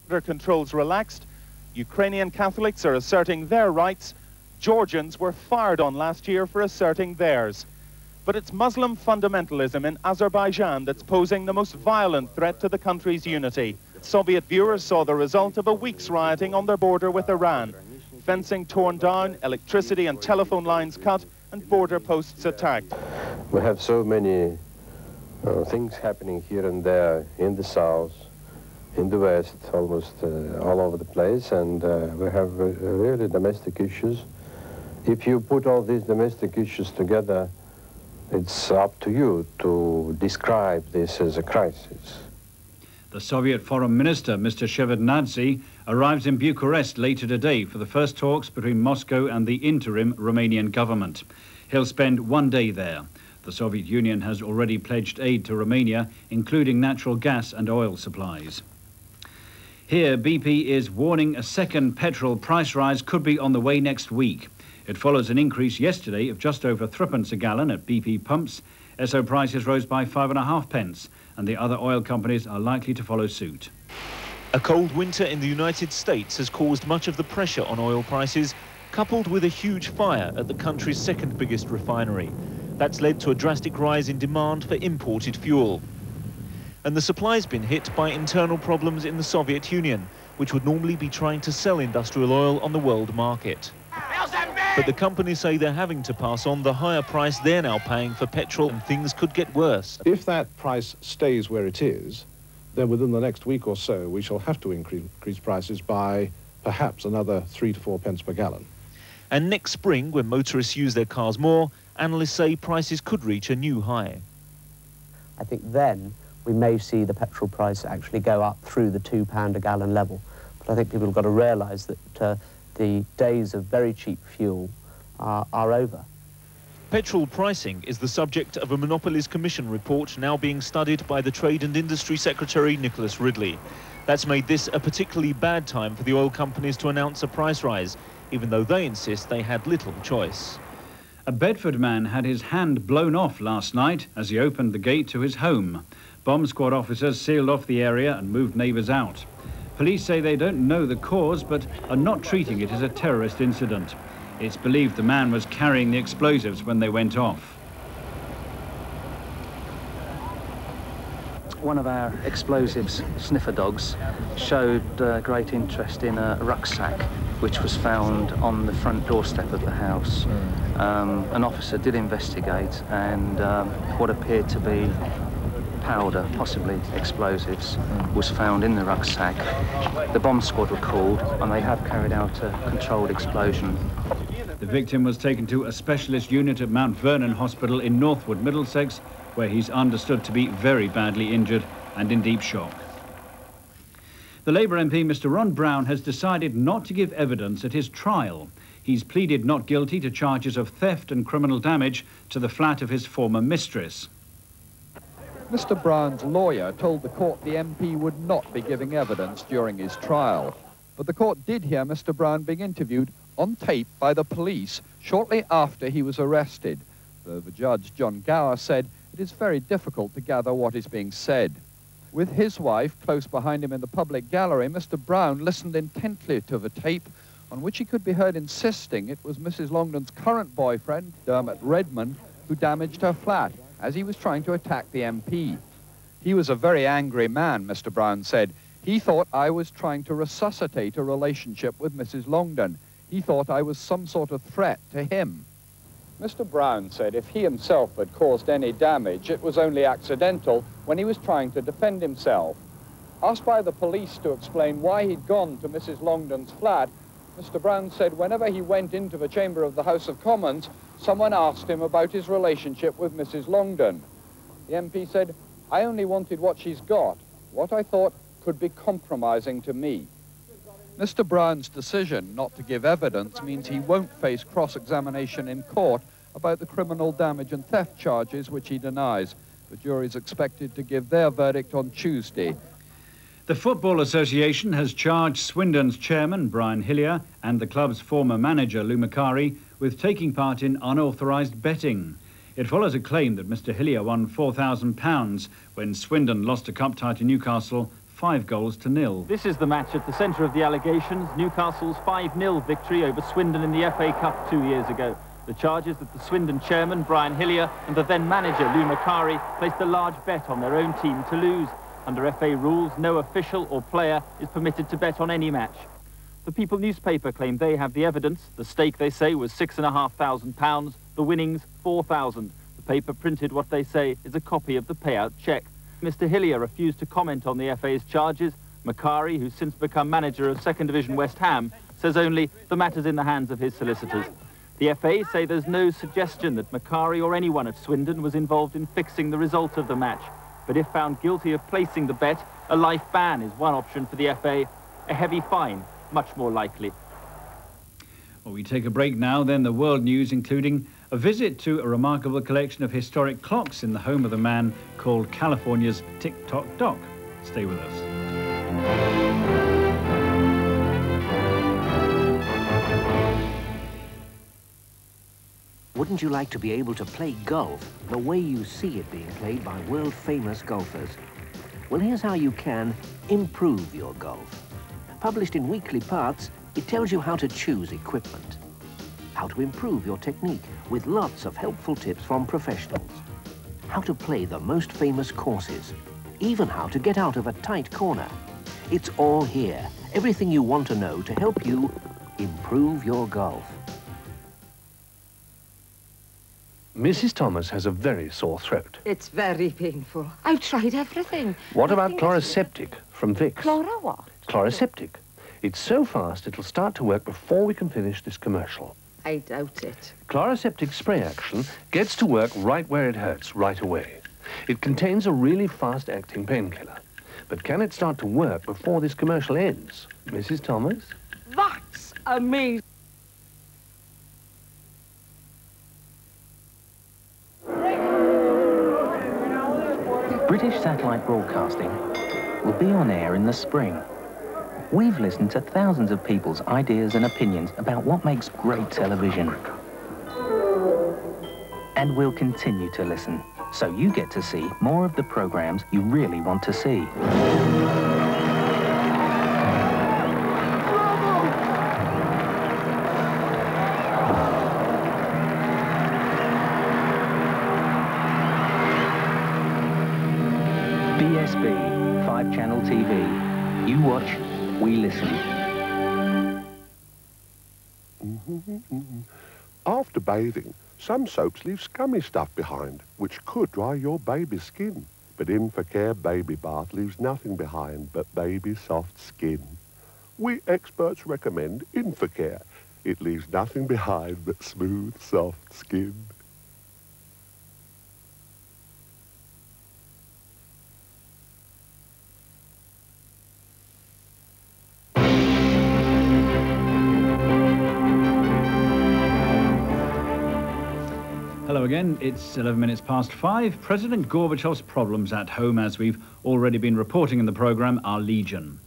Border controls relaxed. Ukrainian Catholics are asserting their rights. Georgians were fired on last year for asserting theirs. But it's Muslim fundamentalism in Azerbaijan that's posing the most violent threat to the country's unity. Soviet viewers saw the result of a week's rioting on their border with Iran. Fencing torn down, electricity and telephone lines cut, and border posts attacked. We have so many things happening here and there in the south, in the west, almost all over the place, and we have really domestic issues. If you put all these domestic issues together, it's up to you to describe this as a crisis. The Soviet Foreign Minister, Mr. Shevardnadze, arrives in Bucharest later today for the first talks between Moscow and the interim Romanian government. He'll spend one day there. The Soviet Union has already pledged aid to Romania, including natural gas and oil supplies. Here, BP is warning a second petrol price rise could be on the way next week. It follows an increase yesterday of just over 3p a gallon at BP pumps. Esso prices rose by 5.5p, and the other oil companies are likely to follow suit. A cold winter in the United States has caused much of the pressure on oil prices, coupled with a huge fire at the country's second biggest refinery. That's led to a drastic rise in demand for imported fuel. And the supply's been hit by internal problems in the Soviet Union, which would normally be trying to sell industrial oil on the world market. But the companies say they're having to pass on the higher price they're now paying for petrol, and things could get worse. If that price stays where it is, then within the next week or so, we shall have to increase prices by perhaps another 3 to 4p per gallon. And next spring, when motorists use their cars more, analysts say prices could reach a new high. I think then we may see the petrol price actually go up through the £2 a gallon level. But I think people have got to realise that the days of very cheap fuel are over. Petrol pricing is the subject of a Monopolies Commission report now being studied by the Trade and Industry Secretary Nicholas Ridley. That's made this a particularly bad time for the oil companies to announce a price rise, even though they insist they had little choice. A Bedford man had his hand blown off last night as he opened the gate to his home. Bomb squad officers sealed off the area and moved neighbours out. Police say they don't know the cause, but are not treating it as a terrorist incident. It's believed the man was carrying the explosives when they went off. One of our explosives sniffer dogs showed great interest in a rucksack which was found on the front doorstep of the house. An officer did investigate, and what appeared to be powder, possibly explosives, was found in the rucksack. The bomb squad were called, and they have carried out a controlled explosion. The victim was taken to a specialist unit at Mount Vernon Hospital in Northwood, Middlesex, where he's understood to be very badly injured and in deep shock. The Labour MP, Mr. Ron Brown, has decided not to give evidence at his trial. He's pleaded not guilty to charges of theft and criminal damage to the flat of his former mistress. Mr. Brown's lawyer told the court the MP would not be giving evidence during his trial. But the court did hear Mr. Brown being interviewed on tape by the police shortly after he was arrested. The judge, John Gower, said it is very difficult to gather what is being said. With his wife close behind him in the public gallery, Mr. Brown listened intently to the tape, on which he could be heard insisting it was Mrs. Longden's current boyfriend, Dermot Redmond, who damaged her flat as he was trying to attack the MP. He was a very angry man, Mr. Brown said. He thought I was trying to resuscitate a relationship with Mrs. Longden. He thought I was some sort of threat to him. Mr. Brown said if he himself had caused any damage, it was only accidental when he was trying to defend himself. Asked by the police to explain why he'd gone to Mrs. Longden's flat, Mr. Brown said whenever he went into the chamber of the House of Commons, someone asked him about his relationship with Mrs. Longden. The MP said, I only wanted what she's got, what I thought could be compromising to me. Mr. Brown's decision not to give evidence means he won't face cross-examination in court about the criminal damage and theft charges which he denies. The jury is expected to give their verdict on Tuesday. The Football Association has charged Swindon's chairman, Brian Hillier, and the club's former manager, Lou Macari, with taking part in unauthorised betting. It follows a claim that Mr. Hillier won £4,000 when Swindon lost a cup tie to Newcastle 5-0. This is the match at the centre of the allegations, Newcastle's 5-0 victory over Swindon in the FA Cup 2 years ago. The charges that the Swindon chairman, Brian Hillier, and the then manager, Lou Macari, placed a large bet on their own team to lose. Under FA rules, no official or player is permitted to bet on any match. The People newspaper claimed they have the evidence. The stake, they say, was £6,500, the winnings £4,000. The paper printed what they say is a copy of the payout cheque. Mr Hillier refused to comment on the FA's charges. Macari, who's since become manager of 2nd Division West Ham, says only the matter's in the hands of his solicitors. The FA say there's no suggestion that Macari or anyone at Swindon was involved in fixing the result of the match. But if found guilty of placing the bet, a life ban is one option for the FA. A heavy fine, much more likely. Well, we take a break now, then the world news, including a visit to a remarkable collection of historic clocks in the home of the man called California's Tick-Tock Doc. Stay with us. Wouldn't you like to be able to play golf the way you see it being played by world-famous golfers? Well, here's how you can improve your golf. Published in weekly parts, it tells you how to choose equipment, how to improve your technique with lots of helpful tips from professionals, how to play the most famous courses, even how to get out of a tight corner. It's all here, everything you want to know to help you improve your golf. Mrs. Thomas has a very sore throat. It's very painful. I've tried everything. What about Chloraseptic from Vicks? Chlora what? Chloraseptic. It's so fast it'll start to work before we can finish this commercial. I doubt it. Chloraseptic spray action gets to work right where it hurts, right away. It contains a really fast-acting painkiller. But can it start to work before this commercial ends? Mrs. Thomas? That's amazing. British Satellite Broadcasting will be on air in the spring. We've listened to thousands of people's ideas and opinions about what makes great television. And we'll continue to listen, so you get to see more of the programs you really want to see. BSB, 5-channel TV. You watch, we listen. After bathing, some soaps leave scummy stuff behind, which could dry your baby's skin. But Infocare Baby Bath leaves nothing behind but baby soft skin. We experts recommend Infocare. It leaves nothing behind but smooth, soft skin. Hello again, it's 11 minutes past 5. President Gorbachev's problems at home, as we've already been reporting in the programme, are legion.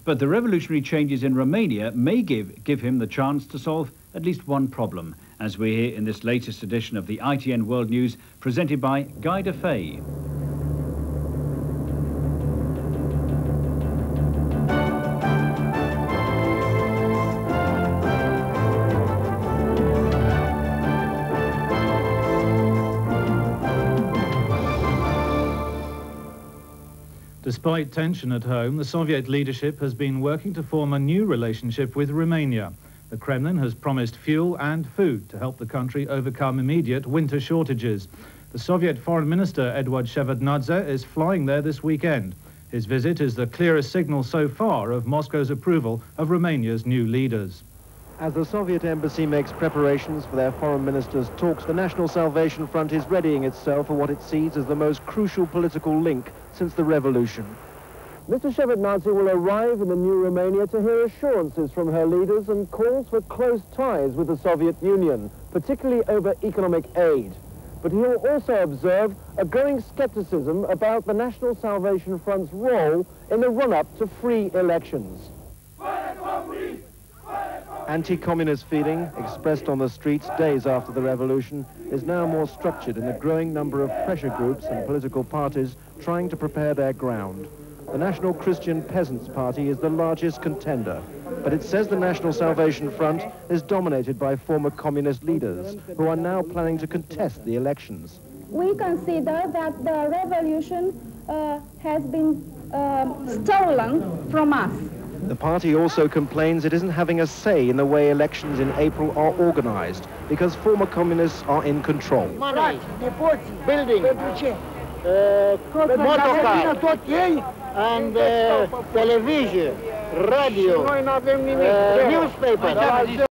But the revolutionary changes in Romania may give him the chance to solve at least one problem, as we hear in this latest edition of the ITN World News, presented by Guy Defay. Despite tension at home, the Soviet leadership has been working to form a new relationship with Romania. The Kremlin has promised fuel and food to help the country overcome immediate winter shortages. The Soviet Foreign Minister, Eduard Shevardnadze, is flying there this weekend. His visit is the clearest signal so far of Moscow's approval of Romania's new leaders. As the Soviet embassy makes preparations for their foreign ministers' talks, the National Salvation Front is readying itself for what it sees as the most crucial political link since the revolution. Mr. Shevardnadze will arrive in the new Romania to hear assurances from her leaders and calls for close ties with the Soviet Union, particularly over economic aid. But he will also observe a growing skepticism about the National Salvation Front's role in the run-up to free elections. Anti-communist feeling, expressed on the streets days after the revolution, is now more structured in the growing number of pressure groups and political parties trying to prepare their ground. the National Christian Peasants Party is the largest contender. But it says the National Salvation Front is dominated by former communist leaders who are now planning to contest the elections. We consider that the revolution has been stolen from us. The party also complains it isn't having a say in the way elections in April are organized because former communists are in control. Money, building, motorcar, and television, radio, newspaper.